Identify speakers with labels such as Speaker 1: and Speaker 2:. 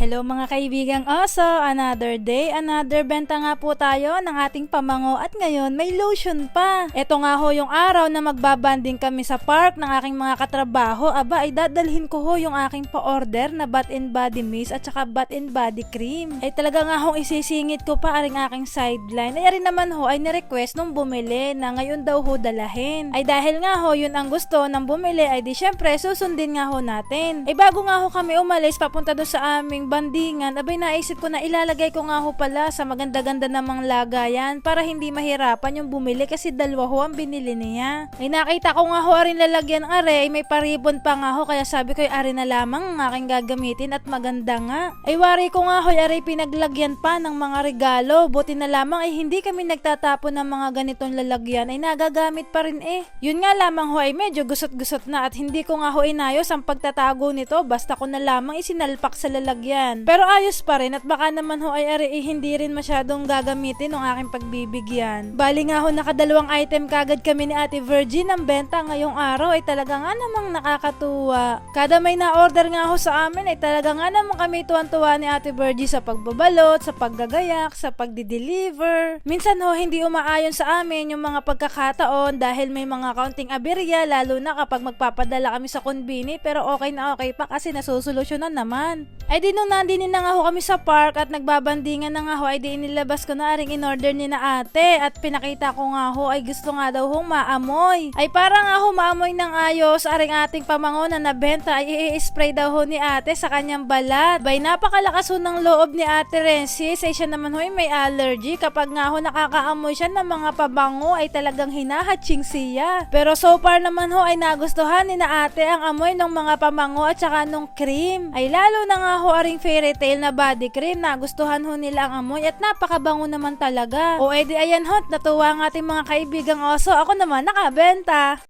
Speaker 1: Hello mga kaibigang oso, another day, another benta nga po tayo ng ating pamango at ngayon may lotion pa. Ito nga ho yung araw na magbabanding kami sa park ng aking mga katrabaho. Aba ay dadalhin ko ho yung aking pa-order na Bath and Body Mist at saka Bath and Body Cream. Ay talaga nga ho isisingit ko pa aring aking sideline. Ay rin naman ho ay nirequest nung bumili na ngayon daw ho dalahin. Ay dahil nga ho yun ang gusto ng bumili ay di syempre susundin nga ho natin. Ay bago nga ho kami umalis papunta doon sa aming bandingan, abay naisip ko na ilalagay ko nga ho pala sa maganda-ganda namang lagayan para hindi mahirapan yung bumili kasi dalawa ho ang binili niya. Ay nakita ko nga ho arin lalagyan are, ay may paribon pa nga ho kaya sabi ko ay arin na lamang ang aking gagamitin at maganda nga. Ay wari ko nga ho ay pinaglagyan pa ng mga regalo, buti na lamang ay hindi kami nagtatapon ng mga ganitong lalagyan ay nagagamit pa rin eh. Yun nga lamang ho ay medyo gusot-gusot na at hindi ko nga ho inayos ang pagtatago nito basta ko na lamang isinalpak sa lalagyan. Pero ayos pa rin at baka naman ho ay hindi rin masyadong gagamitin ng aking pagbibigyan. Bali nga ho nakadalawang item kagad kami ni Ate Virgie ng benta ngayong araw ay talaga nga namang nakakatuwa. Kada may na-order nga ho sa amin ay talaga nga namang kami tuwan-tuwa ni Ate Virgie sa pagbabalot, sa paggagayak, sa pagdi-deliver. Minsan ho hindi umaayon sa amin yung mga pagkakataon dahil may mga kaunting aberya lalo na kapag magpapadala kami sa konbini pero okay na okay pa kasi nasusolusyonan naman. Ay di nung nandinin na nga ho kami sa park at nagbabandingan na nga ho ay di inilabas ko na aring in-order ni na ate at pinakita ko nga ho ay gusto nga daw hong maamoy. Ay para nga ho maamoy ng ayos aring ating pamango na nabenta ay i-spray daw ho ni ate sa kanyang balat. Bay napakalakas ho ng loob ni Ate Rensis ay siya naman ho ay may allergy kapag nga ho nakakaamoy siya ng mga pabango ay talagang hinahatching siya. Pero so far naman ho ay nagustuhan ni na ate ang amoy ng mga pamango at saka nung cream. Ay lalo na nga ho aring fairy tale na body cream nagustuhan ho nila ang amoy at napakabango naman talaga. O edi ayan ho, natuwa ang ating mga kaibigang oso. Ako naman nakabenta.